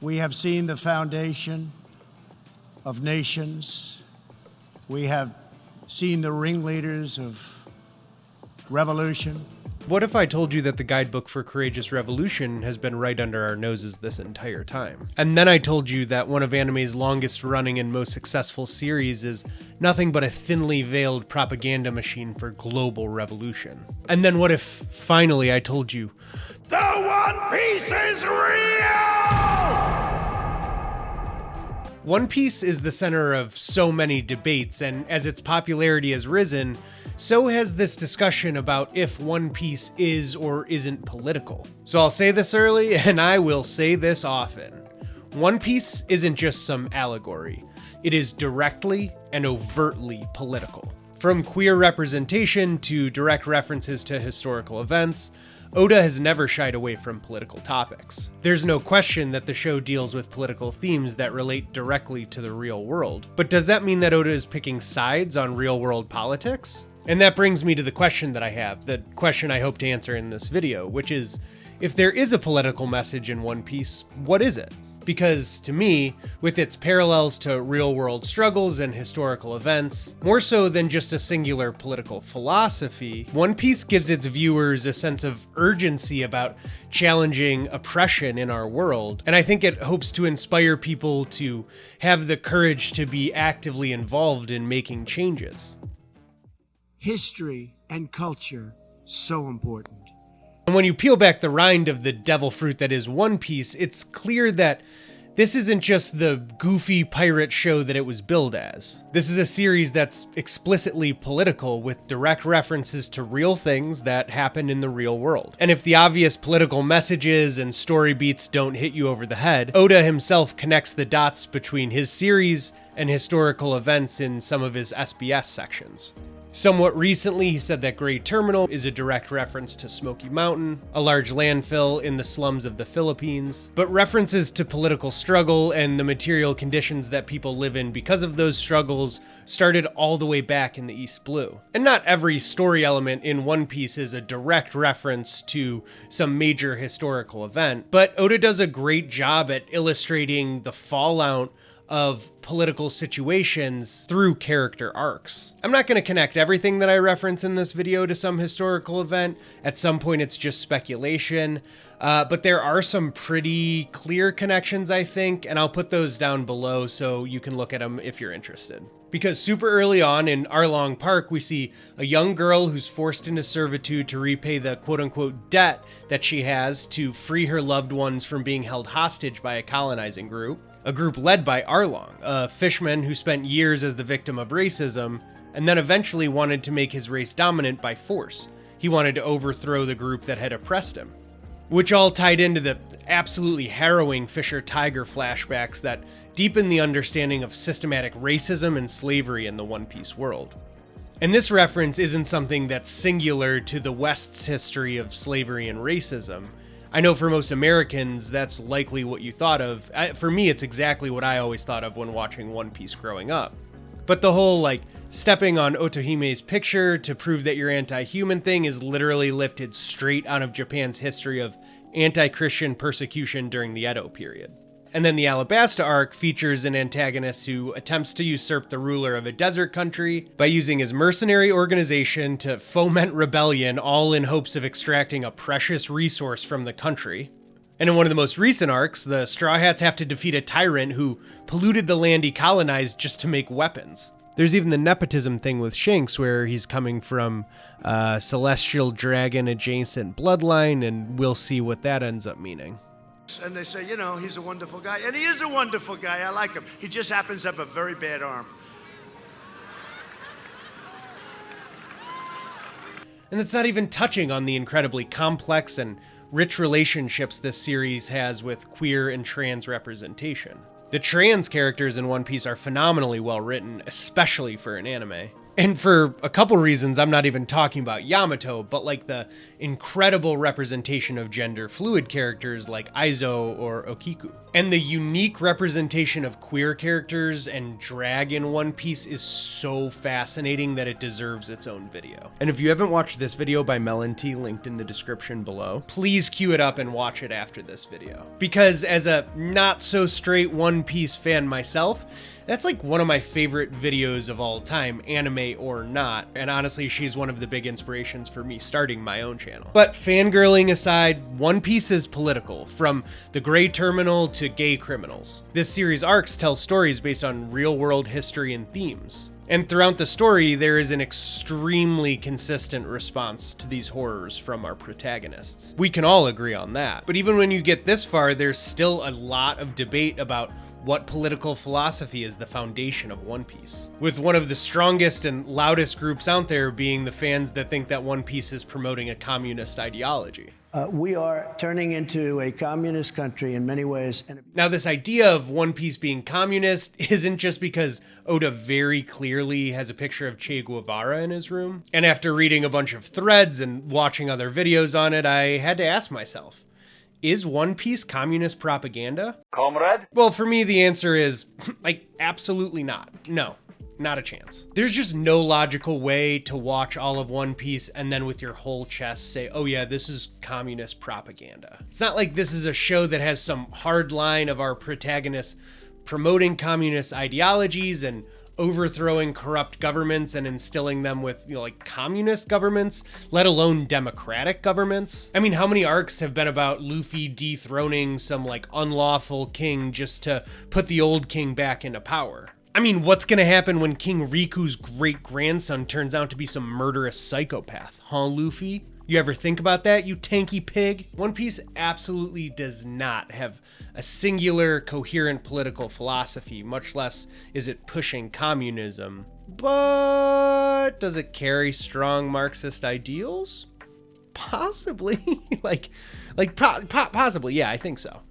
We have seen the foundation of nations. We have seen the ringleaders of revolution. What if I told you that the guidebook for courageous revolution has been right under our noses this entire time? And then I told you that one of anime's longest running and most successful series is nothing but a thinly veiled propaganda machine for global revolution. And then what if finally I told you, the One Piece is real! One Piece is the center of so many debates, and as its popularity has risen, so has this discussion about if One Piece is or isn't political. So I'll say this early, and I will say this often. One Piece isn't just some allegory. It is directly and overtly political. From queer representation to direct references to historical events, Oda has never shied away from political topics. There's no question that the show deals with political themes that relate directly to the real world. But does that mean that Oda is picking sides on real-world politics? And that brings me to the question that I have, the question I hope to answer in this video, which is, if there is a political message in One Piece, what is it? Because to me, with its parallels to real-world struggles and historical events, more so than just a singular political philosophy, One Piece gives its viewers a sense of urgency about challenging oppression in our world, and I think it hopes to inspire people to have the courage to be actively involved in making changes. History and culture, so important. And when you peel back the rind of the devil fruit that is One Piece, it's clear that this isn't just the goofy pirate show that it was billed as. This is a series that's explicitly political, with direct references to real things that happen in the real world. And if the obvious political messages and story beats don't hit you over the head, Oda himself connects the dots between his series and historical events in some of his SBS sections. Somewhat recently, he said that Gray Terminal is a direct reference to Smoky Mountain, a large landfill in the slums of the Philippines, but references to political struggle and the material conditions that people live in because of those struggles started all the way back in the East Blue. And not every story element in One Piece is a direct reference to some major historical event, but Oda does a great job at illustrating the fallout of political situations through character arcs. I'm not going to connect everything that I reference in this video to some historical event. At some point it's just speculation, but there are some pretty clear connections, I think, and I'll put those down below so you can look at them if you're interested. Because super early on in Arlong Park, we see a young girl who's forced into servitude to repay the quote-unquote debt that she has to free her loved ones from being held hostage by a colonizing group. A group led by Arlong, a fishman who spent years as the victim of racism, and then eventually wanted to make his race dominant by force. He wanted to overthrow the group that had oppressed him. Which all tied into the absolutely harrowing Fisher Tiger flashbacks that deepen the understanding of systematic racism and slavery in the One Piece world. And this reference isn't something that's singular to the West's history of slavery and racism. I know for most Americans, that's likely what you thought of. For me, it's exactly what I always thought of when watching One Piece growing up. But the whole, stepping on Otohime's picture to prove that you're anti-human thing is literally lifted straight out of Japan's history of anti-Christian persecution during the Edo period. And then the Alabasta arc features an antagonist who attempts to usurp the ruler of a desert country by using his mercenary organization to foment rebellion, all in hopes of extracting a precious resource from the country. And in one of the most recent arcs, the Straw Hats have to defeat a tyrant who polluted the land he colonized just to make weapons. There's even the nepotism thing with Shanks, where he's coming from a celestial dragon adjacent bloodline, and we'll see what that ends up meaning. And they say, he's a wonderful guy. And he is a wonderful guy. I like him. He just happens to have a very bad arm. And it's not even touching on the incredibly complex and rich relationships this series has with queer and trans representation. The trans characters in One Piece are phenomenally well written, especially for an anime. And for a couple reasons, I'm not even talking about Yamato, but like the incredible representation of gender fluid characters like Aizo or Okiku. And the unique representation of queer characters and drag in One Piece is so fascinating that it deserves its own video. And if you haven't watched this video by Melon T, linked in the description below, please queue it up and watch it after this video. Because as a not so straight One Piece fan myself, that's like one of my favorite videos of all time, anime or not, and honestly she's one of the big inspirations for me starting my own channel. But fangirling aside, One Piece is political, from the Gray Terminal to gay criminals. This series' arcs tell stories based on real-world history and themes. And throughout the story, there is an extremely consistent response to these horrors from our protagonists. We can all agree on that. But even when you get this far, there's still a lot of debate about what political philosophy is the foundation of One Piece, with one of the strongest and loudest groups out there being the fans that think that One Piece is promoting a communist ideology. We are turning into a communist country in many ways. Now, this idea of One Piece being communist isn't just because Oda very clearly has a picture of Che Guevara in his room. And after reading a bunch of threads and watching other videos on it, I had to ask myself, is One Piece communist propaganda? Comrade? Well, for me, the answer is, like, absolutely not. No, not a chance. There's just no logical way to watch all of One Piece and then with your whole chest say, oh yeah, this is communist propaganda. It's not like this is a show that has some hard line of our protagonists promoting communist ideologies and overthrowing corrupt governments and instilling them with, like communist governments, let alone democratic governments. I mean, how many arcs have been about Luffy dethroning some like unlawful king just to put the old king back into power? I mean, what's gonna happen when King Riku's great-grandson turns out to be some murderous psychopath? Huh, Luffy? You ever think about that, you tanky pig? One Piece absolutely does not have a singular, coherent political philosophy, much less is it pushing communism. But does it carry strong Marxist ideals? Possibly. Possibly, yeah, I think so.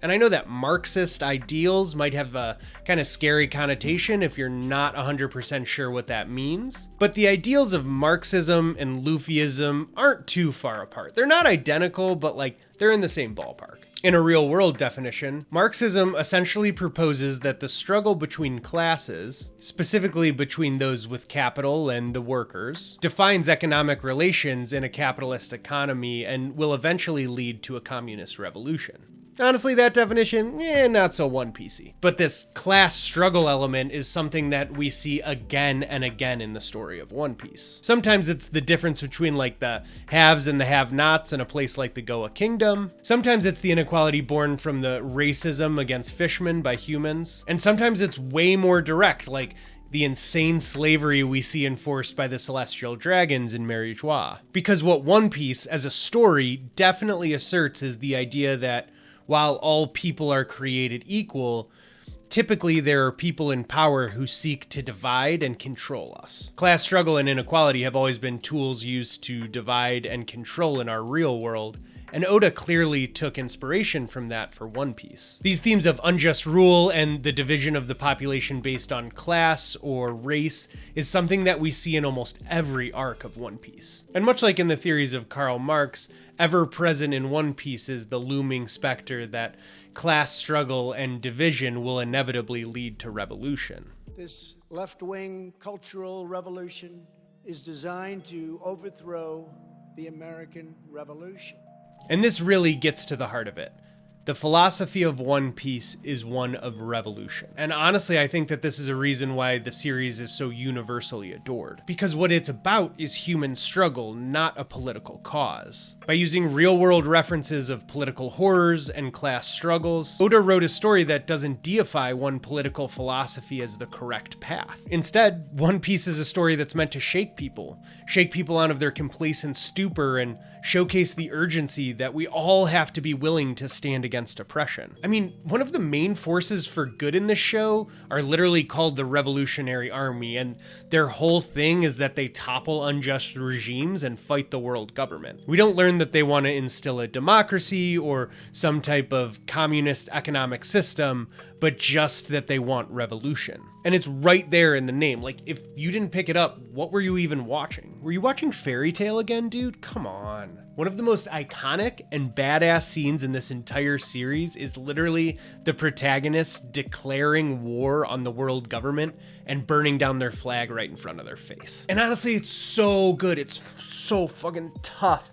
And I know that Marxist ideals might have a kind of scary connotation if you're not 100% sure what that means. But the ideals of Marxism and Luffyism aren't too far apart. They're not identical, but like they're in the same ballpark. In a real-world definition, Marxism essentially proposes that the struggle between classes, specifically between those with capital and the workers, defines economic relations in a capitalist economy and will eventually lead to a communist revolution. Honestly, that definition, not so One Piece-y. But this class struggle element is something that we see again and again in the story of One Piece. Sometimes it's the difference between like the haves and the have-nots in a place like the Goa Kingdom. Sometimes it's the inequality born from the racism against fishmen by humans. And sometimes it's way more direct, like the insane slavery we see enforced by the celestial dragons in Mary Joie. Because what One Piece as a story definitely asserts is the idea that while all people are created equal, typically there are people in power who seek to divide and control us. Class struggle and inequality have always been tools used to divide and control in our real world, and Oda clearly took inspiration from that for One Piece. These themes of unjust rule and the division of the population based on class or race is something that we see in almost every arc of One Piece. And much like in the theories of Karl Marx, ever present in One Piece is the looming specter that class struggle and division will inevitably lead to revolution. This left-wing cultural revolution is designed to overthrow the American Revolution. And this really gets to the heart of it. The philosophy of One Piece is one of revolution. And honestly, I think that this is a reason why the series is so universally adored. Because what it's about is human struggle, not a political cause. By using real-world references of political horrors and class struggles, Oda wrote a story that doesn't deify one political philosophy as the correct path. Instead, One Piece is a story that's meant to shake people out of their complacent stupor and showcase the urgency that we all have to be willing to stand against against oppression. I mean, one of the main forces for good in this show are literally called the Revolutionary Army, and their whole thing is that they topple unjust regimes and fight the world government. We don't learn that they want to instill a democracy or some type of communist economic system, but just that they want revolution. And it's right there in the name. Like, if you didn't pick it up, what were you even watching? Were you watching Fairy Tail again, dude? Come on. One of the most iconic and badass scenes in this entire series is literally the protagonist declaring war on the world government and burning down their flag right in front of their face. And honestly, it's so good. It's so fucking tough.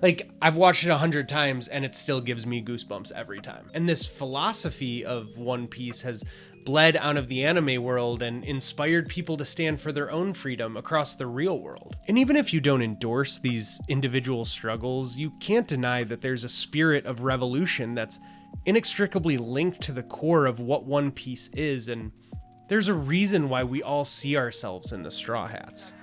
Like, I've watched it 100 times and it still gives me goosebumps every time. And this philosophy of One Piece has bled out of the anime world and inspired people to stand for their own freedom across the real world. And even if you don't endorse these individual struggles, you can't deny that there's a spirit of revolution that's inextricably linked to the core of what One Piece is, and there's a reason why we all see ourselves in the Straw Hats.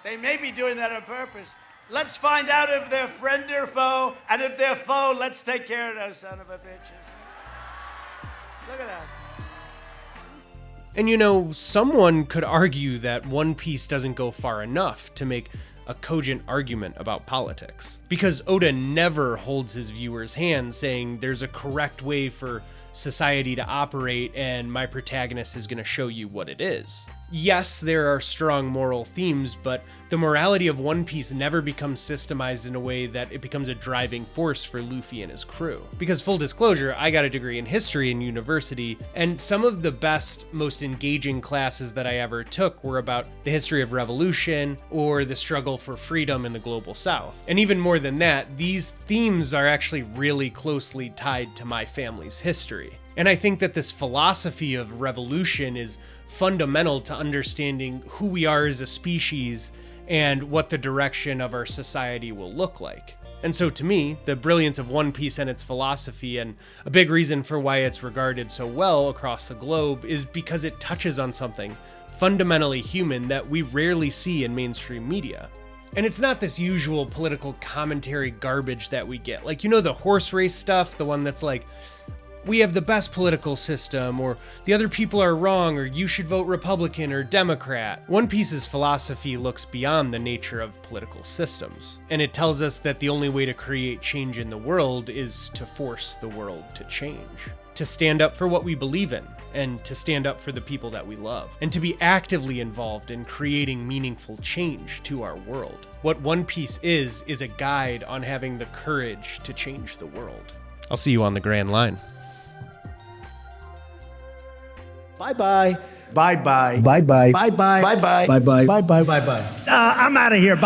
They may be doing that on purpose. Let's find out if they're friend or foe, and if they're foe, let's take care of those son of a bitches. Look at that. And you know, someone could argue that One Piece doesn't go far enough to make a cogent argument about politics, because Oda never holds his viewers' hands saying there's a correct way for society to operate and my protagonist is going to show you what it is. Yes, there are strong moral themes, but the morality of One Piece never becomes systemized in a way that it becomes a driving force for Luffy and his crew. Because full disclosure, I got a degree in history in university, and some of the best, most engaging classes that I ever took were about the history of revolution or the struggle for freedom in the global south. And even more than that, these themes are actually really closely tied to my family's history. And I think that this philosophy of revolution is fundamental to understanding who we are as a species and what the direction of our society will look like. And so to me, the brilliance of One Piece and its philosophy, and a big reason for why it's regarded so well across the globe, is because it touches on something fundamentally human that we rarely see in mainstream media. And it's not this usual political commentary garbage that we get. Like, you know, the horse race stuff, the one that's like, we have the best political system, or the other people are wrong, or you should vote Republican or Democrat. One Piece's philosophy looks beyond the nature of political systems, and it tells us that the only way to create change in the world is to force the world to change. To stand up for what we believe in, and to stand up for the people that we love, and to be actively involved in creating meaningful change to our world. What One Piece is a guide on having the courage to change the world. I'll see you on the Grand Line. Bye-bye. Bye-bye. Bye-bye. Bye-bye. Bye-bye. Bye-bye. Bye-bye. Bye-bye. I'm out of here. Bye.